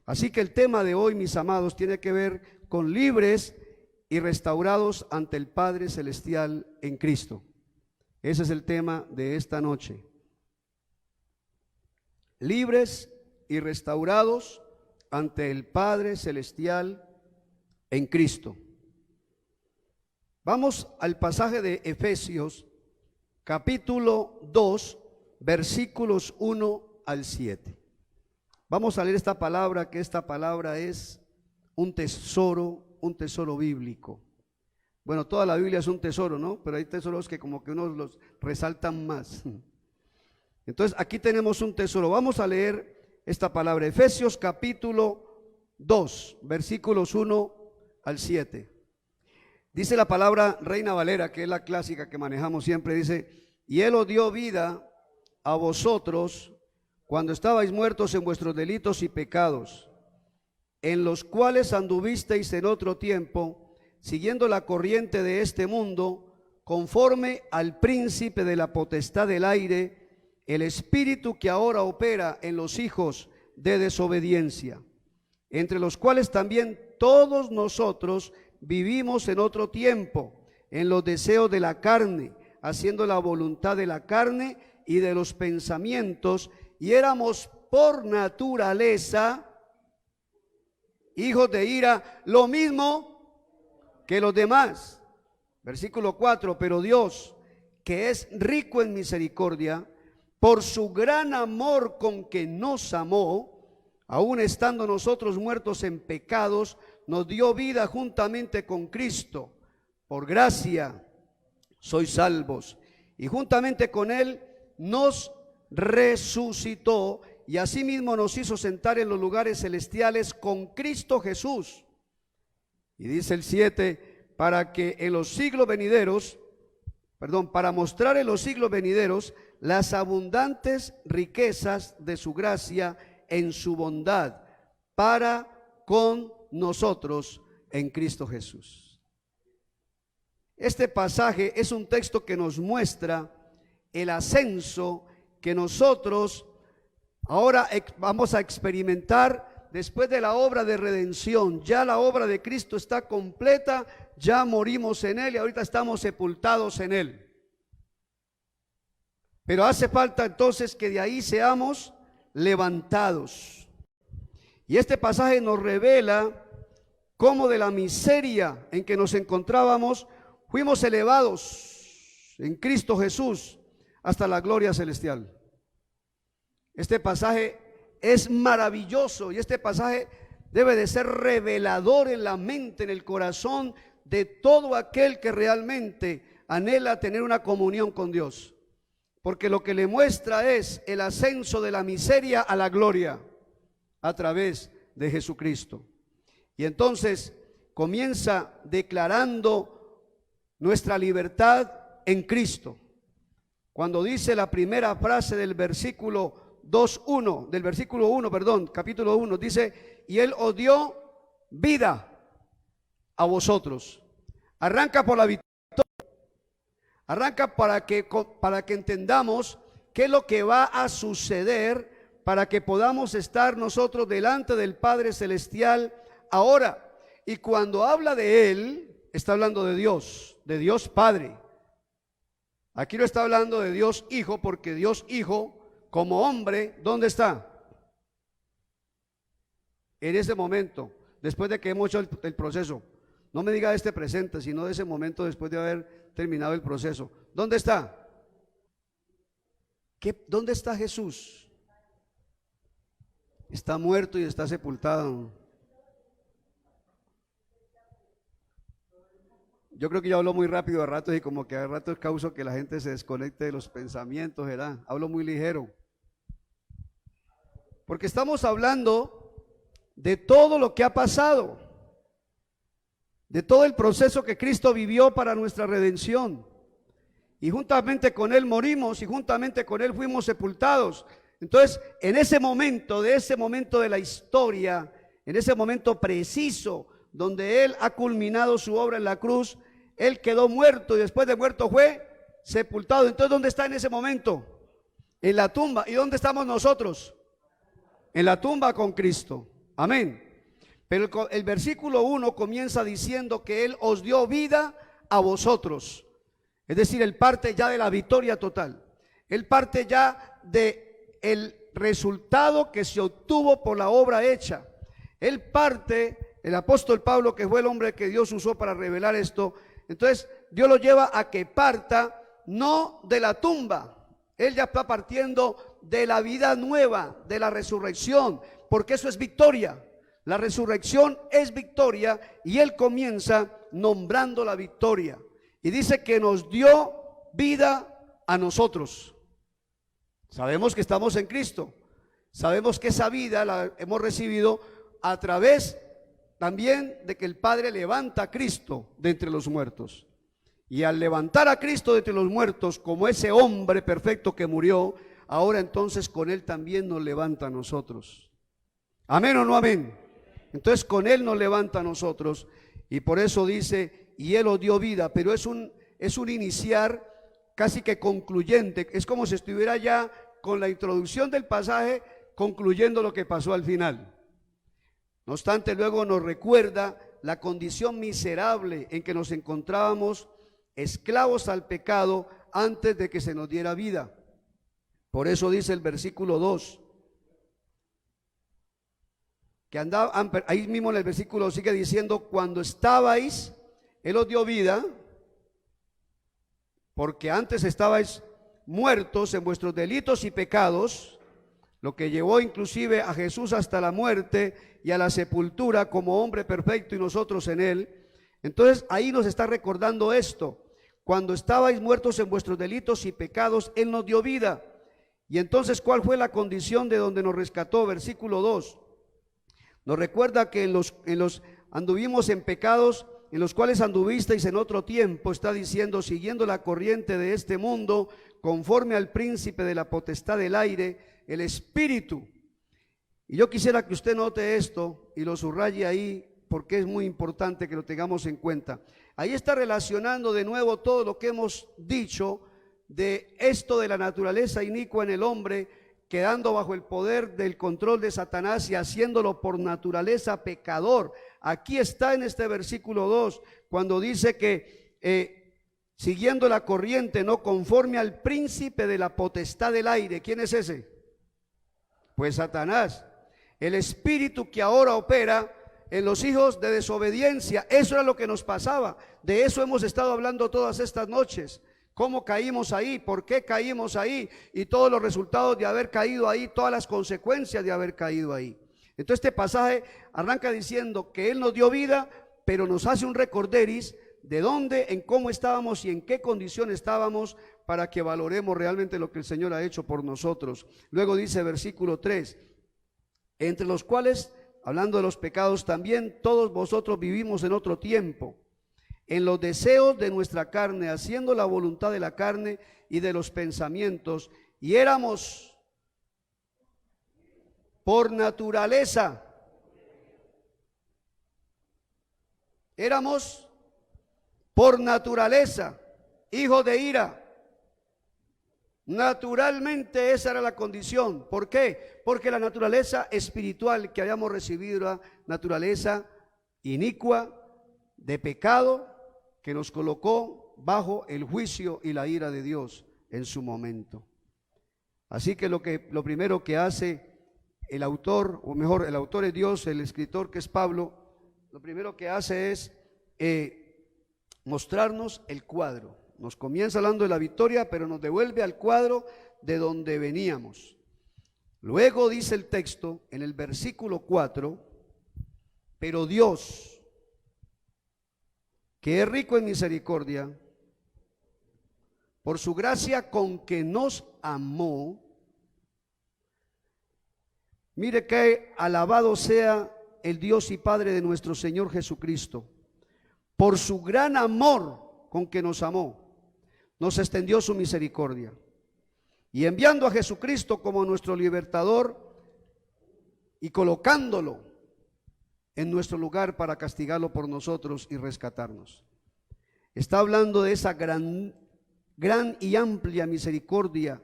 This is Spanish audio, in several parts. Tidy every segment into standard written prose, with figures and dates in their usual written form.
Así que el tema de hoy, mis amados, tiene que ver con libres y restaurados ante el Padre Celestial en Cristo. Ese es el tema de esta noche. Libres y restaurados ante el Padre Celestial en Cristo. Vamos al pasaje de Efesios, capítulo 2, versículos 1 al 7. Vamos a leer esta palabra, que esta palabra es un tesoro bíblico. Bueno, toda la Biblia es un tesoro, ¿no? Pero hay tesoros que como que unos los resaltan más. Entonces, aquí tenemos un tesoro. Vamos a leer esta palabra, Efesios capítulo 2, versículos 1 al 7. Dice la palabra Reina Valera, que es la clásica que manejamos siempre, dice: y Él os dio vida a vosotros cuando estabais muertos en vuestros delitos y pecados, en los cuales anduvisteis en otro tiempo, siguiendo la corriente de este mundo, conforme al príncipe de la potestad del aire, el espíritu que ahora opera en los hijos de desobediencia, entre los cuales también todos nosotros vivimos en otro tiempo, en los deseos de la carne, haciendo la voluntad de la carne y de los pensamientos, y éramos por naturaleza hijos de ira, lo mismo que los demás. Versículo 4, pero Dios, que es rico en misericordia, por su gran amor con que nos amó, aun estando nosotros muertos en pecados, nos dio vida juntamente con Cristo. Por gracia sois salvos, y juntamente con Él nos resucitó, y asimismo nos hizo sentar en los lugares celestiales con Cristo Jesús. Y dice el 7, para mostrar en los siglos venideros las abundantes riquezas de su gracia en su bondad para con nosotros en Cristo Jesús. Este pasaje es un texto que nos muestra el ascenso que nosotros ahora vamos a experimentar después de la obra de redención. Ya la obra de Cristo está completa, ya morimos en Él y ahorita estamos sepultados en Él. Pero hace falta entonces que de ahí seamos levantados. Y este pasaje nos revela cómo de la miseria en que nos encontrábamos fuimos elevados en Cristo Jesús hasta la gloria celestial. Este pasaje es maravilloso y este pasaje debe de ser revelador en la mente, en el corazón de todo aquel que realmente anhela tener una comunión con Dios. Porque lo que le muestra es el ascenso de la miseria a la gloria a través de Jesucristo. Y entonces comienza declarando nuestra libertad en Cristo. Cuando dice la primera frase del versículo 1, capítulo 1, dice: y Él os dio vida a vosotros. Arranca por la victoria. Arranca para que entendamos qué es lo que va a suceder para que podamos estar nosotros delante del Padre Celestial ahora. Y cuando habla de Él, está hablando de Dios Padre. Aquí no está hablando de Dios Hijo, porque Dios Hijo, como hombre, ¿dónde está? En ese momento, después de que hemos hecho el proceso. No me diga de este presente, sino de ese momento después de haber terminado el proceso. ¿Dónde está? ¿Dónde está Jesús? Está muerto y está sepultado. Yo creo que yo hablo muy rápido a ratos y como que a ratos causo que la gente se desconecte de los pensamientos, ¿verdad? Hablo muy ligero. Porque estamos hablando de todo lo que ha pasado, de todo el proceso que Cristo vivió para nuestra redención. Y juntamente con Él morimos y juntamente con Él fuimos sepultados. Entonces, en ese momento de la historia, en ese momento preciso donde Él ha culminado su obra en la cruz, Él quedó muerto y después de muerto fue sepultado. Entonces, ¿dónde está en ese momento? En la tumba. ¿Y dónde estamos nosotros? En la tumba con Cristo. Amén. Pero el versículo 1 comienza diciendo que Él os dio vida a vosotros. Es decir, Él parte ya de la victoria total. Él parte ya de el resultado que se obtuvo por la obra hecha. Él parte, el apóstol Pablo, que fue el hombre que Dios usó para revelar esto, entonces Dios lo lleva a que parta no de la tumba. Él ya está partiendo de la vida nueva, de la resurrección, porque eso es victoria. La resurrección es victoria y Él comienza nombrando la victoria. Y dice que nos dio vida a nosotros. Sabemos que estamos en Cristo. Sabemos que esa vida la hemos recibido a través también de que el Padre levanta a Cristo de entre los muertos. Y al levantar a Cristo de entre los muertos, como ese hombre perfecto que murió, ahora entonces con Él también nos levanta a nosotros. ¿Amén o no amén? Entonces con Él nos levanta a nosotros. Y por eso dice, y Él os dio vida, pero es un iniciar casi que concluyente. Es como si estuviera ya con la introducción del pasaje concluyendo lo que pasó al final. No obstante, luego nos recuerda la condición miserable en que nos encontrábamos, esclavos al pecado, antes de que se nos diera vida. Por eso dice el versículo 2, que andaban, ahí mismo en el versículo sigue diciendo, cuando estabais, Él os dio vida, porque antes estabais muertos en vuestros delitos y pecados, lo que llevó inclusive a Jesús hasta la muerte y a la sepultura como hombre perfecto y nosotros en Él. Entonces ahí nos está recordando esto, cuando estabais muertos en vuestros delitos y pecados, Él nos dio vida. Y entonces, ¿cuál fue la condición de donde nos rescató? Versículo 2. Nos recuerda que anduvimos en pecados en los cuales anduvisteis en otro tiempo, está diciendo, siguiendo la corriente de este mundo, conforme al príncipe de la potestad del aire, el espíritu. Y yo quisiera que usted note esto y lo subraye ahí, porque es muy importante que lo tengamos en cuenta. Ahí está relacionando de nuevo todo lo que hemos dicho de esto de la naturaleza inicua en el hombre, quedando bajo el poder del control de Satanás y haciéndolo por naturaleza pecador. Aquí está en este versículo 2, cuando dice que siguiendo la corriente, no conforme al príncipe de la potestad del aire. ¿Quién es ese? Pues Satanás, el espíritu que ahora opera en los hijos de desobediencia. Eso era lo que nos pasaba. De eso hemos estado hablando todas estas noches. ¿Cómo caímos ahí? ¿Por qué caímos ahí? Y todos los resultados de haber caído ahí, todas las consecuencias de haber caído ahí. Entonces este pasaje arranca diciendo que Él nos dio vida, pero nos hace un recorderis de dónde, en cómo estábamos y en qué condición estábamos, para que valoremos realmente lo que el Señor ha hecho por nosotros. Luego dice versículo 3, entre los cuales, hablando de los pecados, también todos vosotros vivimos en otro tiempo, en los deseos de nuestra carne, haciendo la voluntad de la carne y de los pensamientos, y éramos por naturaleza, hijos de ira. Naturalmente esa era la condición. ¿Por qué? Porque la naturaleza espiritual que habíamos recibido era naturaleza inicua, de pecado, que nos colocó bajo el juicio y la ira de Dios en su momento. Así que lo primero que hace el autor, o mejor, el autor es Dios, el escritor que es Pablo, lo primero que hace es mostrarnos el cuadro. Nos comienza hablando de la victoria, pero nos devuelve al cuadro de donde veníamos. Luego dice el texto en el versículo 4, pero Dios, que es rico en misericordia, por su gracia con que nos amó, mire que alabado sea el Dios y Padre de nuestro Señor Jesucristo, por su gran amor con que nos amó, nos extendió su misericordia, y enviando a Jesucristo como nuestro libertador y colocándolo en nuestro lugar para castigarlo por nosotros y rescatarnos. Está hablando de esa gran y amplia misericordia,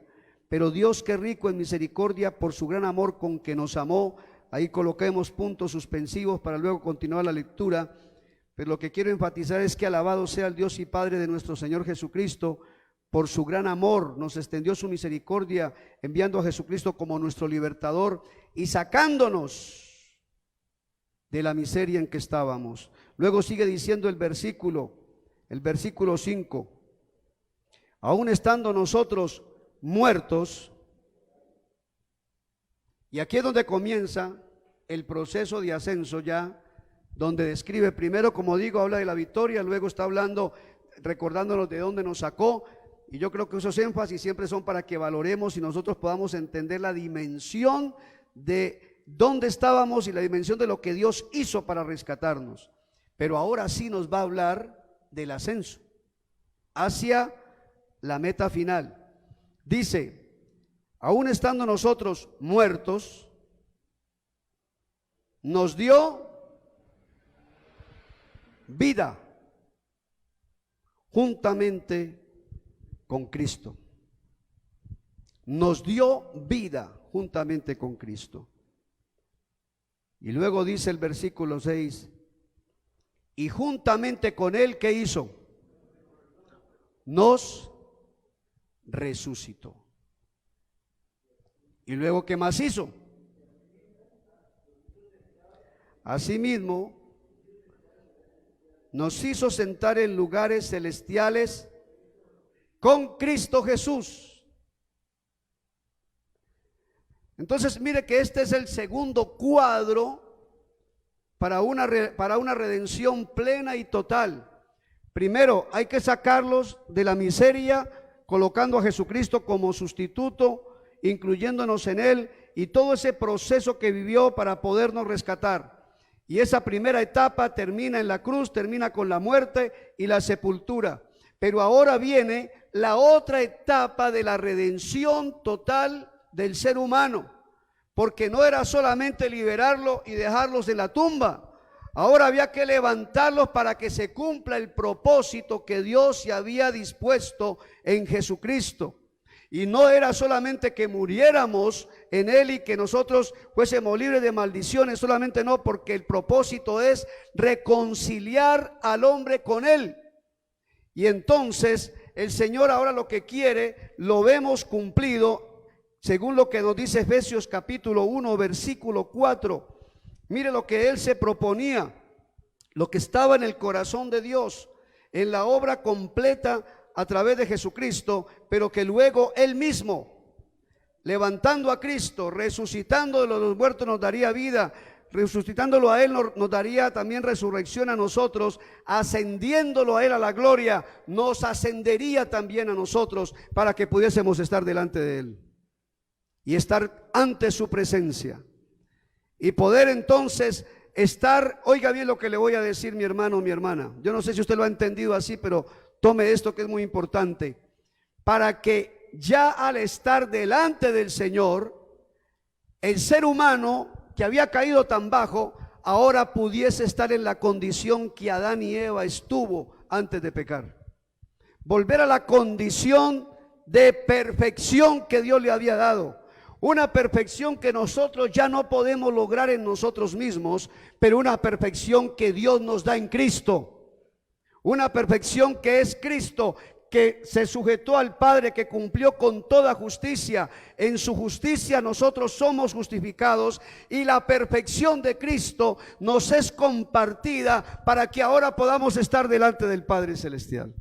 pero Dios, que es rico en misericordia, por su gran amor con que nos amó, ahí coloquemos puntos suspensivos para luego continuar la lectura. Pero lo que quiero enfatizar es que alabado sea el Dios y Padre de nuestro Señor Jesucristo. Por su gran amor nos extendió su misericordia, enviando a Jesucristo como nuestro libertador y sacándonos de la miseria en que estábamos. Luego sigue diciendo el versículo 5. Aún estando nosotros muertos, y aquí es donde comienza el proceso de ascenso ya, donde describe primero, como digo, habla de la victoria, luego está hablando, recordándonos de dónde nos sacó. Y yo creo que esos énfasis siempre son para que valoremos y nosotros podamos entender la dimensión de dónde estábamos y la dimensión de lo que Dios hizo para rescatarnos. Pero ahora sí nos va a hablar del ascenso hacia la meta final. Dice, aún estando nosotros muertos, nos dio vida juntamente con Cristo. Nos dio vida juntamente con Cristo. Y luego dice el versículo 6, y juntamente con Él, ¿qué hizo? Nos resucitó. Y luego, ¿qué más hizo? Asimismo, nos hizo sentar en lugares celestiales con Cristo Jesús. Entonces mire que este es el segundo cuadro para una redención plena y total. Primero hay que sacarlos de la miseria, colocando a Jesucristo como sustituto, incluyéndonos en Él, y todo ese proceso que vivió para podernos rescatar. Y esa primera etapa termina en la cruz, termina con la muerte y la sepultura. Pero ahora viene la otra etapa de la redención total del ser humano, porque no era solamente liberarlo y dejarlos en la tumba. Ahora había que levantarlos para que se cumpla el propósito que Dios se había dispuesto en Jesucristo. Y no era solamente que muriéramos en Él y que nosotros fuésemos libres de maldiciones, solamente no, porque el propósito es reconciliar al hombre con Él. Y entonces el Señor ahora lo que quiere, lo vemos cumplido, según lo que nos dice Efesios capítulo 1, versículo 4. Mire lo que Él se proponía, lo que estaba en el corazón de Dios, en la obra completa a través de Jesucristo, pero que luego Él mismo, levantando a Cristo, resucitando de los muertos, nos daría vida. Resucitándolo a Él nos daría también resurrección a nosotros, ascendiéndolo a Él a la gloria, nos ascendería también a nosotros para que pudiésemos estar delante de Él y estar ante su presencia y poder entonces estar. Oiga bien lo que le voy a decir, mi hermano, mi hermana. Yo no sé si usted lo ha entendido así, pero tome esto que es muy importante, para que ya al estar delante del Señor, el ser humano que había caído tan bajo, ahora pudiese estar en la condición que Adán y Eva estuvo antes de pecar. Volver a la condición de perfección que Dios le había dado. Una perfección que nosotros ya no podemos lograr en nosotros mismos, pero una perfección que Dios nos da en Cristo. Una perfección que es Cristo, que se sujetó al Padre, que cumplió con toda justicia. En su justicia nosotros somos justificados y la perfección de Cristo nos es compartida para que ahora podamos estar delante del Padre Celestial.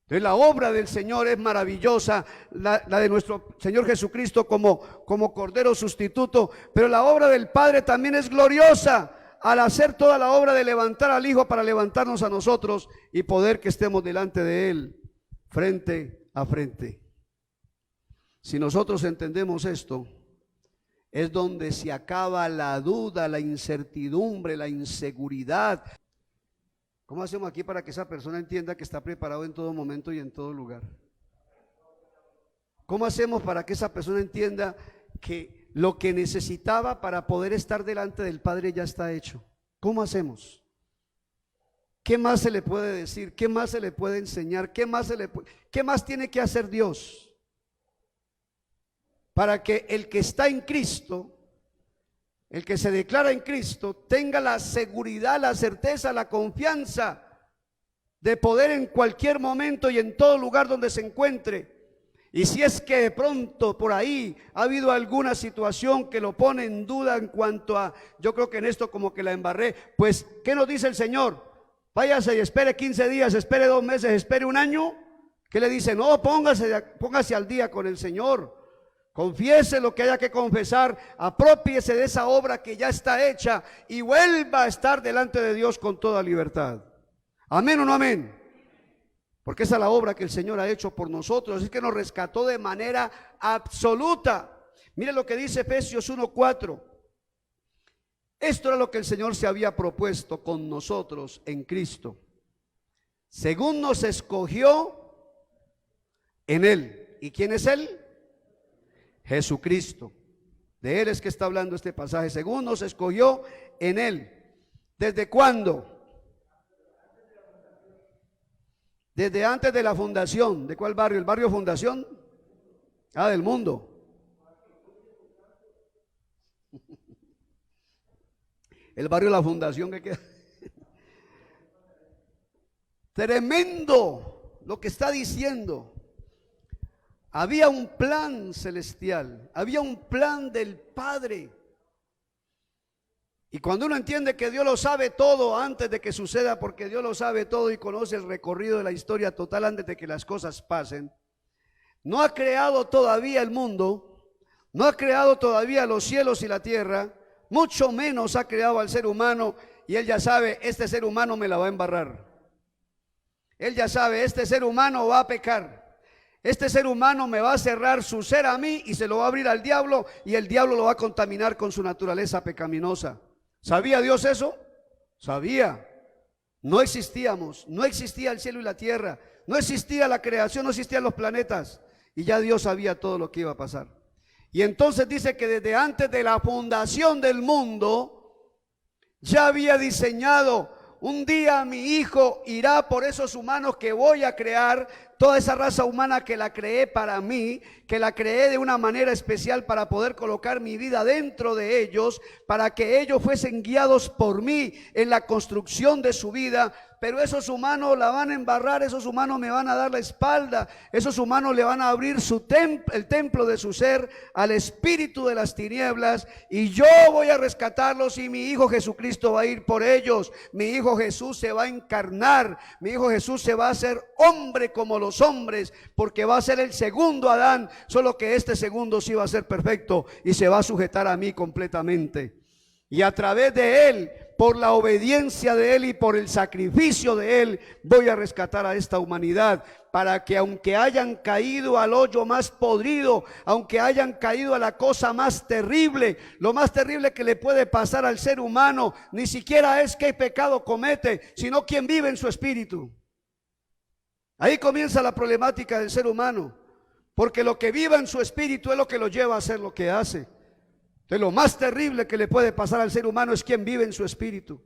Entonces la obra del Señor es maravillosa, la de nuestro Señor Jesucristo como Cordero sustituto, pero la obra del Padre también es gloriosa, al hacer toda la obra de levantar al Hijo para levantarnos a nosotros y poder que estemos delante de Él, frente a frente. Si nosotros entendemos esto, es donde se acaba la duda, la incertidumbre, la inseguridad. ¿Cómo hacemos aquí para que esa persona entienda que está preparado en todo momento y en todo lugar? ¿Cómo hacemos para que esa persona entienda que lo que necesitaba para poder estar delante del Padre ya está hecho? ¿Cómo hacemos? ¿Qué más se le puede decir? ¿Qué más se le puede enseñar? ¿Qué más tiene que hacer Dios para que el que está en Cristo el que se declara en Cristo, tenga la seguridad, la certeza, la confianza de poder en cualquier momento y en todo lugar donde se encuentre. Y si es que de pronto por ahí ha habido alguna situación que lo pone en duda en cuanto a, yo creo que en esto como que la embarré, pues ¿qué nos dice el Señor? Váyase y espere 15 días, espere 2 meses, espere 1 año. ¿Qué le dice? No, póngase al día con el Señor. Confiese lo que haya que confesar, aprópiese de esa obra que ya está hecha y vuelva a estar delante de Dios con toda libertad. ¿Amén o no amén? Porque esa es la obra que el Señor ha hecho por nosotros, es que nos rescató de manera absoluta. Mire lo que dice Efesios 1:4. Esto era lo que el Señor se había propuesto con nosotros en Cristo, según nos escogió en Él. ¿Y quién es Él? Jesucristo. De Él es que está hablando este pasaje, según nos escogió en Él. ¿Desde cuándo? Desde antes de la fundación. ¿De cuál barrio? ¿El barrio Fundación? Ah, del mundo. El barrio La Fundación que queda. Tremendo lo que está diciendo. Había un plan celestial, había un plan del Padre. Y cuando uno entiende que Dios lo sabe todo antes de que suceda, porque Dios lo sabe todo y conoce el recorrido de la historia total antes de que las cosas pasen, no ha creado todavía el mundo, no ha creado todavía los cielos y la tierra, mucho menos ha creado al ser humano, y Él ya sabe, este ser humano me la va a embarrar. Él ya sabe, este ser humano va a pecar. Este ser humano me va a cerrar su ser a mí y se lo va a abrir al diablo, y el diablo lo va a contaminar con su naturaleza pecaminosa. ¿Sabía Dios eso? Sabía. No existíamos, no existía el cielo y la tierra, no existía la creación, no existían los planetas, y ya Dios sabía todo lo que iba a pasar. Y entonces dice que desde antes de la fundación del mundo ya había diseñado: un día mi hijo irá por esos humanos que voy a crear, toda esa raza humana que la creé para mí, que la creé de una manera especial para poder colocar mi vida dentro de ellos, para que ellos fuesen guiados por mí en la construcción de su vida. Pero esos humanos la van a embarrar, esos humanos me van a dar la espalda, esos humanos le van a abrir el templo de su ser al espíritu de las tinieblas, y yo voy a rescatarlos, y mi Hijo Jesucristo va a ir por ellos. Mi Hijo Jesús se va a encarnar, mi Hijo Jesús se va a hacer hombre como los hombres, porque va a ser el segundo Adán, solo que este segundo sí va a ser perfecto y se va a sujetar a mí completamente. Y a través de Él, por la obediencia de Él y por el sacrificio de Él, voy a rescatar a esta humanidad, para que aunque hayan caído al hoyo más podrido, aunque hayan caído a la cosa más terrible, lo más terrible que le puede pasar al ser humano, ni siquiera es qué pecado comete, sino quién vive en su espíritu. Ahí comienza la problemática del ser humano, porque lo que viva en su espíritu es lo que lo lleva a hacer lo que hace. Entonces, lo más terrible que le puede pasar al ser humano es quien vive en su espíritu.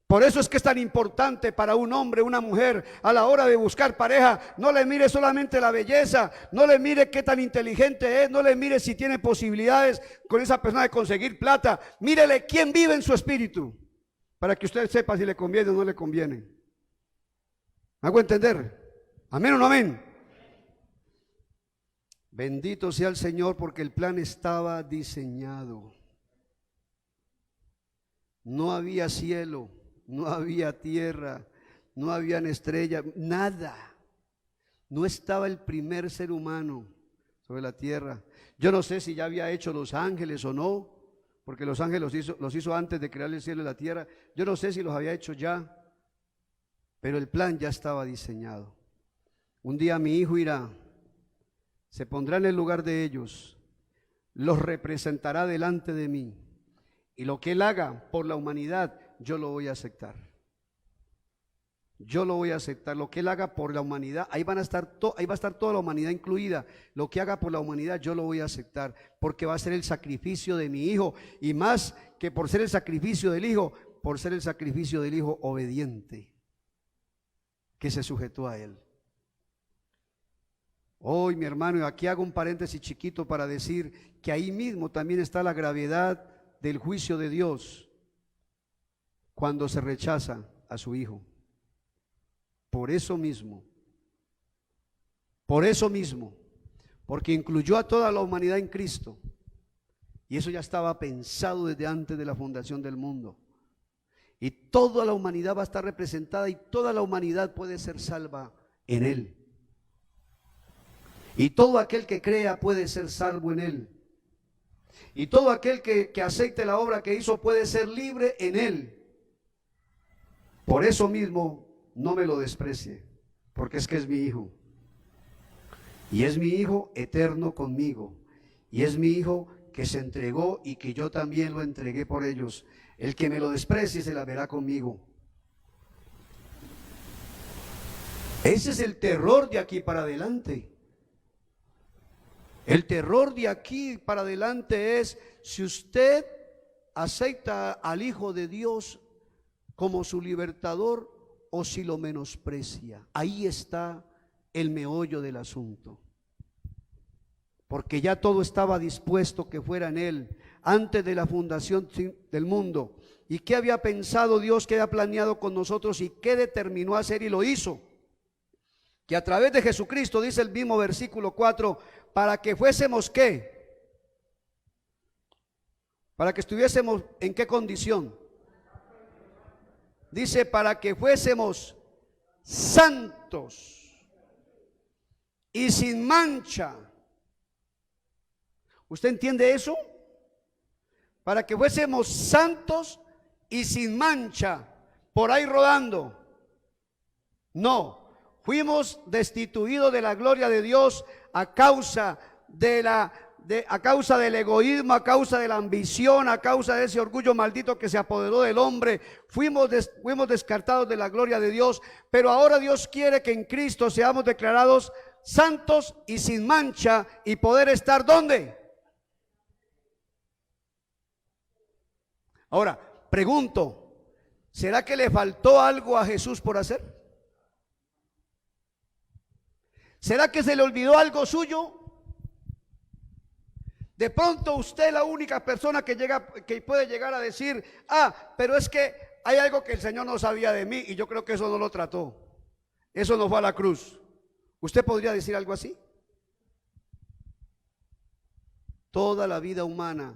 Por eso es que es tan importante para un hombre, una mujer, a la hora de buscar pareja, no le mire solamente la belleza, no le mire qué tan inteligente es, no le mire si tiene posibilidades con esa persona de conseguir plata. Mírele quién vive en su espíritu, para que usted sepa si le conviene o no le conviene. ¿Me hago entender? ¿Amén o no amén? Bendito sea el Señor, porque el plan estaba diseñado. No había cielo, no había tierra, no habían estrellas, nada. No estaba el primer ser humano sobre la tierra. Yo no sé si ya había hecho los ángeles o no, porque los ángeles los hizo antes de crear el cielo y la tierra. Yo no sé si los había hecho ya, pero el plan ya estaba diseñado. Un día mi hijo irá, se pondrá en el lugar de ellos, los representará delante de mí, y lo que él haga por la humanidad, yo lo voy a aceptar. Yo lo voy a aceptar. Lo que él haga por la humanidad, ahí va a estar toda la humanidad incluida. Lo que haga por la humanidad, yo lo voy a aceptar, porque va a ser el sacrificio de mi hijo, y más que por ser el sacrificio del hijo, por ser el sacrificio del hijo obediente, que se sujetó a él. Hoy, mi hermano, y aquí hago un paréntesis chiquito para decir que ahí mismo también está la gravedad del juicio de Dios cuando se rechaza a su Hijo. Por eso mismo, porque incluyó a toda la humanidad en Cristo, y eso ya estaba pensado desde antes de la fundación del mundo. Y toda la humanidad va a estar representada y toda la humanidad puede ser salva en Él. Y todo aquel que crea puede ser salvo en Él. Y todo aquel que acepte la obra que hizo puede ser libre en Él. Por eso mismo no me lo desprecie, porque es que es mi Hijo. Y es mi Hijo eterno conmigo. Y es mi Hijo que se entregó y que yo también lo entregué por ellos. El que me lo desprecie se la verá conmigo. Ese es el terror de aquí para adelante. El terror de aquí para adelante es si usted acepta al Hijo de Dios como su libertador o si lo menosprecia. Ahí está el meollo del asunto. Porque ya todo estaba dispuesto que fuera en Él antes de la fundación del mundo. ¿Y qué había pensado Dios, qué había planeado con nosotros y qué determinó hacer y lo hizo? Que a través de Jesucristo, dice el mismo versículo 4, para que fuésemos ¿qué? Para que estuviésemos ¿en qué condición? Dice para que fuésemos santos y sin mancha. ¿Usted entiende eso? Para que fuésemos santos y sin mancha, por ahí rodando. No, fuimos destituidos de la gloria de Dios a causa a causa del egoísmo, a causa de la ambición, a causa de ese orgullo maldito que se apoderó del hombre. Fuimos descartados de la gloria de Dios, pero ahora Dios quiere que en Cristo seamos declarados santos y sin mancha y poder estar ¿dónde? Ahora, pregunto, ¿será que le faltó algo a Jesús por hacer? ¿Será que se le olvidó algo suyo? De pronto usted es la única persona que puede llegar a decir, pero es que hay algo que el Señor no sabía de mí y yo creo que eso no lo trató. Eso no fue a la cruz. ¿Usted podría decir algo así? Toda la vida humana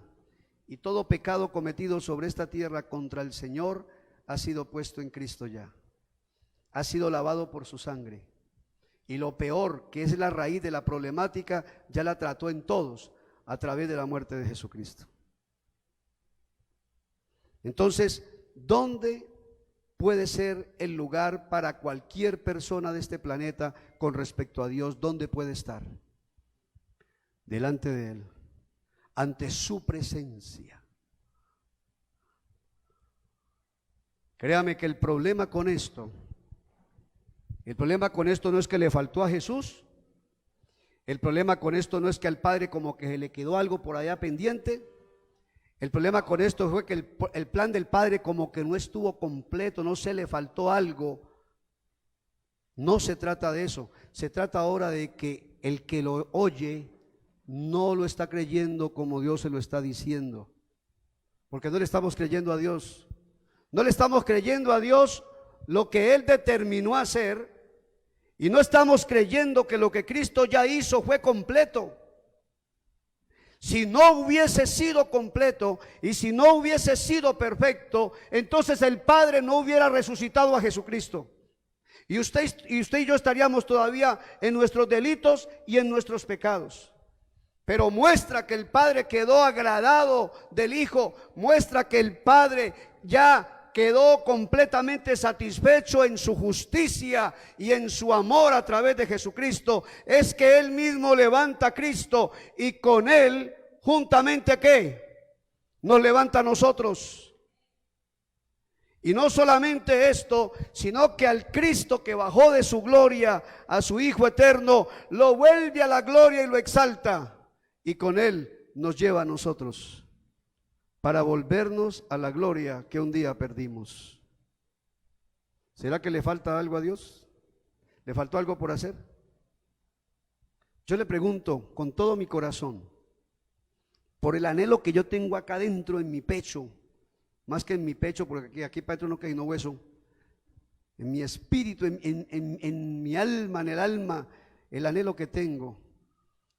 y todo pecado cometido sobre esta tierra contra el Señor ha sido puesto en Cristo ya. Ha sido lavado por su sangre. Y lo peor, que es la raíz de la problemática, ya la trató en todos a través de la muerte de Jesucristo. Entonces, ¿dónde puede ser el lugar para cualquier persona de este planeta con respecto a Dios? ¿Dónde puede estar? Delante de Él, ante su presencia. Créame que el problema con esto no es que le faltó a Jesús. El problema con esto no es que al Padre como que le quedó algo por allá pendiente. El problema con esto fue que el plan del Padre como que no estuvo completo, no se le faltó algo. No se trata de eso, se trata ahora de que el que lo oye no lo está creyendo como Dios se lo está diciendo. Porque no le estamos creyendo a Dios. No le estamos creyendo a Dios lo que Él determinó hacer. Y no estamos creyendo que lo que Cristo ya hizo fue completo. Si no hubiese sido completo y si no hubiese sido perfecto, entonces el Padre no hubiera resucitado a Jesucristo. Y usted y yo estaríamos todavía en nuestros delitos y en nuestros pecados. Pero muestra que el Padre quedó agradado del Hijo, muestra que el Padre ya quedó completamente satisfecho en su justicia y en su amor a través de Jesucristo. Es que Él mismo levanta a Cristo y con Él juntamente ¿qué? Nos levanta a nosotros. Y no solamente esto, sino que al Cristo que bajó de su gloria a su Hijo eterno, lo vuelve a la gloria y lo exalta. Y con Él nos lleva a nosotros para volvernos a la gloria que un día perdimos. ¿Será que le falta algo a Dios? ¿Le faltó algo por hacer? Yo le pregunto con todo mi corazón, por el anhelo que yo tengo acá dentro en mi pecho, más que en mi pecho, porque aquí para adentro no queda no hueso, en mi espíritu, en mi alma, en el alma, el anhelo que tengo,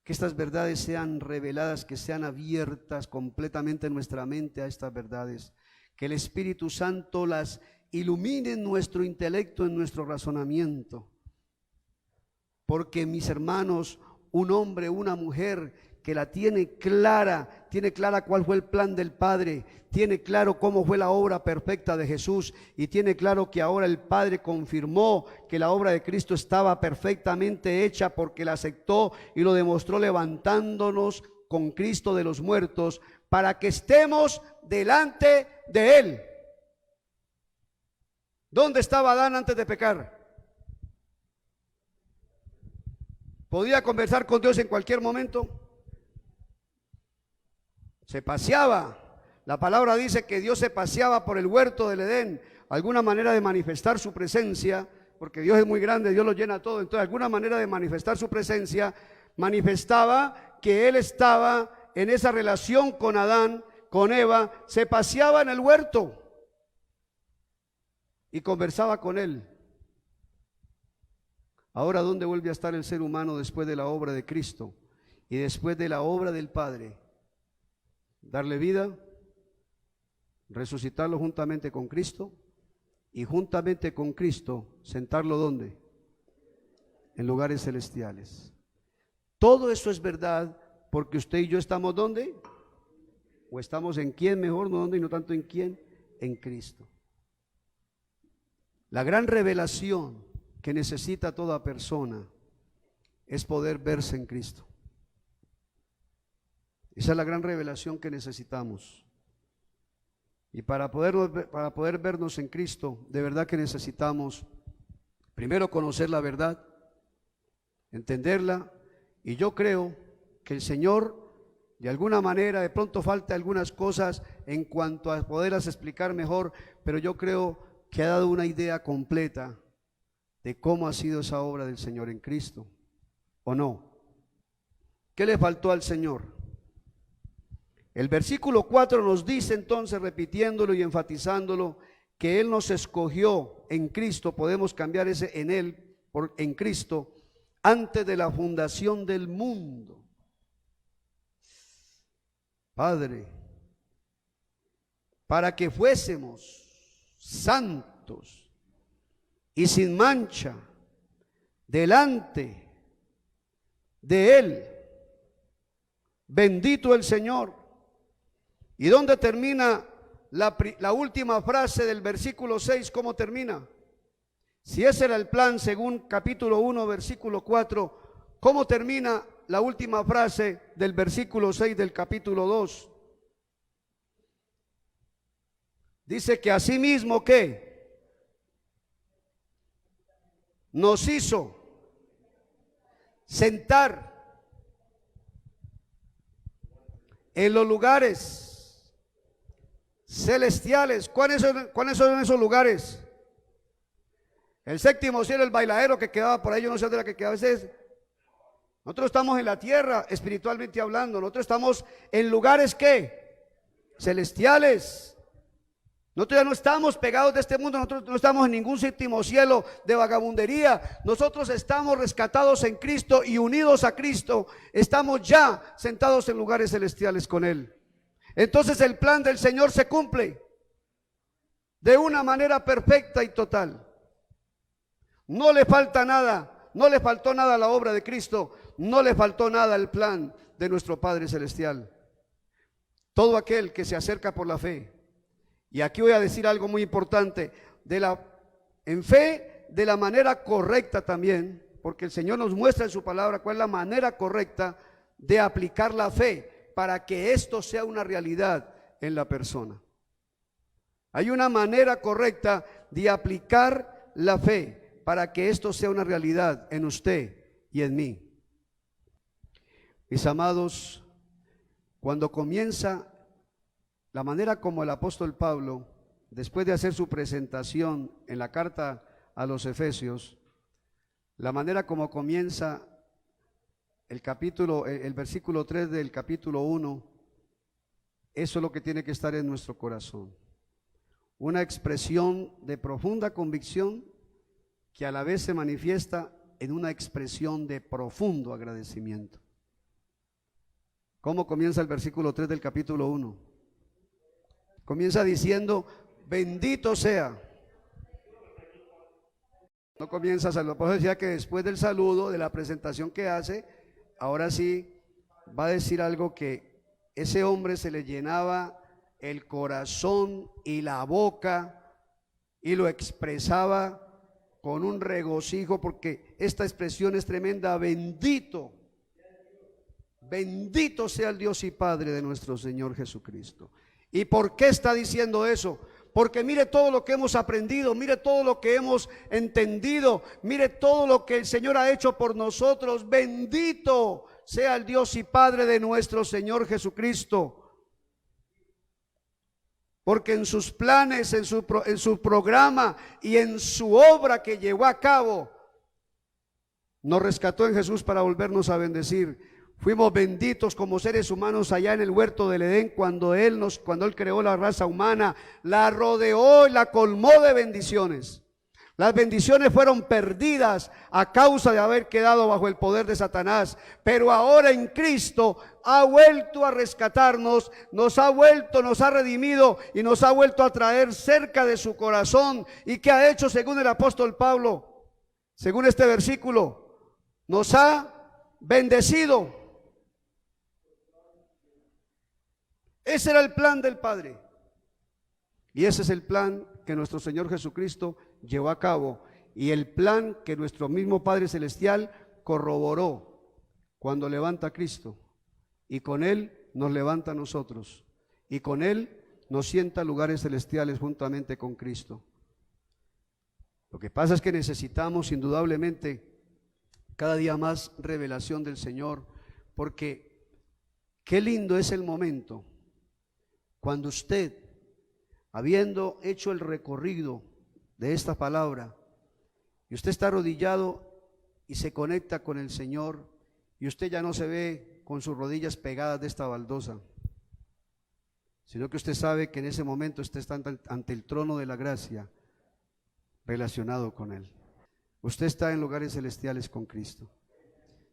que estas verdades sean reveladas, que sean abiertas completamente en nuestra mente a estas verdades, que el Espíritu Santo las ilumine en nuestro intelecto, en nuestro razonamiento, porque mis hermanos, un hombre, una mujer que la tiene clara cuál fue el plan del Padre, tiene claro cómo fue la obra perfecta de Jesús y tiene claro que ahora el Padre confirmó que la obra de Cristo estaba perfectamente hecha porque la aceptó y lo demostró levantándonos con Cristo de los muertos para que estemos delante de Él. ¿Dónde estaba Adán antes de pecar? ¿Podía conversar con Dios en cualquier momento? Se paseaba. La palabra dice que Dios se paseaba por el huerto del Edén, alguna manera de manifestar su presencia, porque Dios es muy grande, Dios lo llena todo, entonces alguna manera de manifestar su presencia, manifestaba que Él estaba en esa relación con Adán, con Eva, se paseaba en el huerto y conversaba con Él. Ahora, ¿dónde vuelve a estar el ser humano después de la obra de Cristo y después de la obra del Padre? Darle vida, resucitarlo juntamente con Cristo y juntamente con Cristo sentarlo ¿dónde? En lugares celestiales. Todo eso es verdad porque usted y yo estamos ¿dónde? O estamos en quién mejor, no dónde y no tanto en quién, en Cristo. La gran revelación que necesita toda persona es poder verse en Cristo. Esa es la gran revelación que necesitamos. Y para poder vernos en Cristo, de verdad que necesitamos primero conocer la verdad, entenderla, y yo creo que el Señor, de alguna manera, de pronto falta algunas cosas en cuanto a poderlas explicar mejor, pero yo creo que ha dado una idea completa de cómo ha sido esa obra del Señor en Cristo, ¿o no? ¿Qué le faltó al Señor? El versículo 4 nos dice entonces, repitiéndolo y enfatizándolo, que Él nos escogió en Cristo, podemos cambiar ese en Él, en Cristo, antes de la fundación del mundo. Padre, para que fuésemos santos y sin mancha delante de Él. Bendito el Señor. ¿Y dónde termina la última frase del versículo 6? ¿Cómo termina? Si ese era el plan según capítulo 1, versículo 4, ¿cómo termina la última frase del versículo 6 del capítulo 2? Dice que asimismo, ¿qué? Nos hizo sentar en los lugares celestiales. ¿Cuáles son esos lugares? El séptimo cielo, el bailadero que quedaba por ahí, yo no sé de la que quedaba. Nosotros estamos en la tierra, espiritualmente hablando. Nosotros estamos en lugares ¿qué? Celestiales. Nosotros ya no estamos pegados de este mundo, nosotros no estamos en ningún séptimo cielo de vagabundería. Nosotros estamos rescatados en Cristo y unidos a Cristo. Estamos ya sentados en lugares celestiales con Él. Entonces el plan del Señor se cumple de una manera perfecta y total. No le falta nada, no le faltó nada a la obra de Cristo, no le faltó nada al plan de nuestro Padre Celestial. Todo aquel que se acerca por la fe, y aquí voy a decir algo muy importante, en fe de la manera correcta también, porque el Señor nos muestra en su palabra cuál es la manera correcta de aplicar la fe para que esto sea una realidad en la persona. Hay una manera correcta de aplicar la fe para que esto sea una realidad en usted y en mí. Mis amados, cuando comienza la manera como el apóstol Pablo, después de hacer su presentación en la carta a los Efesios, la manera como comienza el versículo 3 del capítulo 1, Eso es lo que tiene que estar en nuestro corazón. Una expresión de profunda convicción que a la vez se manifiesta en una expresión de profundo agradecimiento. ¿Cómo comienza el versículo 3 del capítulo 1? Comienza diciendo, bendito sea. No comienza a saludar. Por eso decía que después del saludo, de la presentación que hace, ahora sí va a decir algo que ese hombre se le llenaba el corazón y la boca y lo expresaba con un regocijo, porque esta expresión es tremenda. Bendito, bendito sea el Dios y Padre de nuestro Señor Jesucristo. ¿Y por qué está diciendo eso? Porque mire todo lo que hemos aprendido, mire todo lo que hemos entendido, mire todo lo que el Señor ha hecho por nosotros. Bendito sea el Dios y Padre de nuestro Señor Jesucristo. Porque en sus planes, en su programa y en su obra que llevó a cabo, nos rescató en Jesús para volvernos a bendecir. Fuimos benditos como seres humanos allá en el huerto del Edén cuando Él creó la raza humana, la rodeó y la colmó de bendiciones. Las bendiciones fueron perdidas a causa de haber quedado bajo el poder de Satanás, pero ahora en Cristo ha vuelto a rescatarnos, nos ha redimido y nos ha vuelto a traer cerca de su corazón. ¿Y qué ha hecho según el apóstol Pablo? Según este versículo, nos ha bendecido. Ese era el plan del Padre. Y ese es el plan que nuestro Señor Jesucristo llevó a cabo. Y el plan que nuestro mismo Padre Celestial corroboró cuando levanta a Cristo. Y con Él nos levanta a nosotros. Y con Él nos sienta a lugares celestiales juntamente con Cristo. Lo que pasa es que necesitamos indudablemente cada día más revelación del Señor. Porque qué lindo es el momento cuando usted, habiendo hecho el recorrido de esta palabra, y usted está arrodillado y se conecta con el Señor, y usted ya no se ve con sus rodillas pegadas de esta baldosa, sino que usted sabe que en ese momento usted está ante el trono de la gracia, relacionado con Él. Usted está en lugares celestiales con Cristo.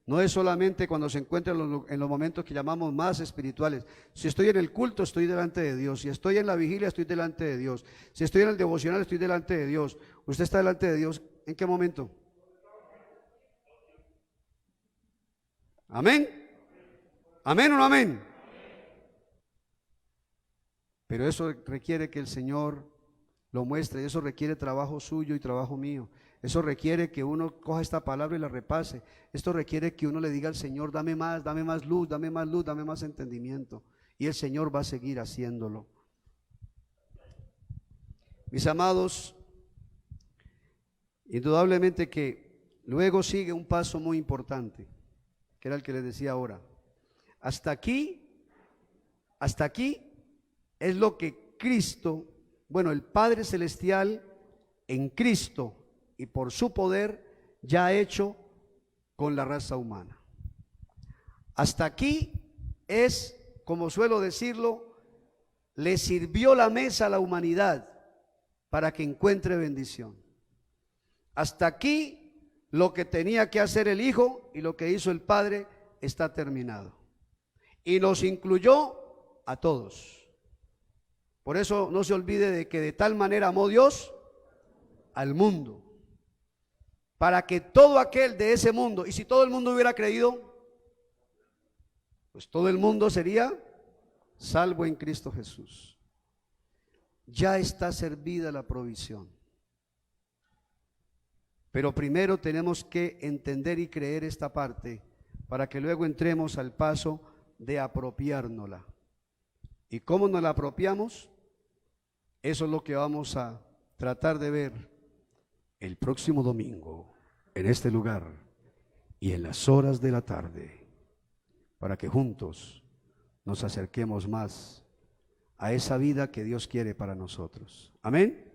No es solamente cuando se encuentra en los momentos que llamamos más espirituales. Si estoy en el culto, estoy delante de Dios. Si estoy en la vigilia, estoy delante de Dios. Si estoy en el devocional, estoy delante de Dios. ¿Usted está delante de Dios en qué momento? ¿Amén? ¿Amén o no amén? Pero eso requiere que el Señor lo muestre. Eso requiere trabajo suyo y trabajo mío. Eso requiere que uno coja esta palabra y la repase. Esto requiere que uno le diga al Señor, dame más luz, dame más luz, dame más entendimiento. Y el Señor va a seguir haciéndolo. Mis amados, indudablemente que luego sigue un paso muy importante, que era el que les decía ahora. Hasta aquí es lo que Cristo, el Padre Celestial en Cristo, y por su poder ya ha hecho con la raza humana. Hasta aquí es, como suelo decirlo, le sirvió la mesa a la humanidad para que encuentre bendición. Hasta aquí lo que tenía que hacer el Hijo y lo que hizo el Padre está terminado. Y nos incluyó a todos. Por eso no se olvide de que de tal manera amó Dios al mundo, para que todo aquel de ese mundo, y si todo el mundo hubiera creído, pues todo el mundo sería salvo en Cristo Jesús. Ya está servida la provisión. Pero primero tenemos que entender y creer esta parte para que luego entremos al paso de apropiárnosla. ¿Y cómo nos la apropiamos? Eso es lo que vamos a tratar de ver el próximo domingo en este lugar y en las horas de la tarde, para que juntos nos acerquemos más a esa vida que Dios quiere para nosotros. Amén.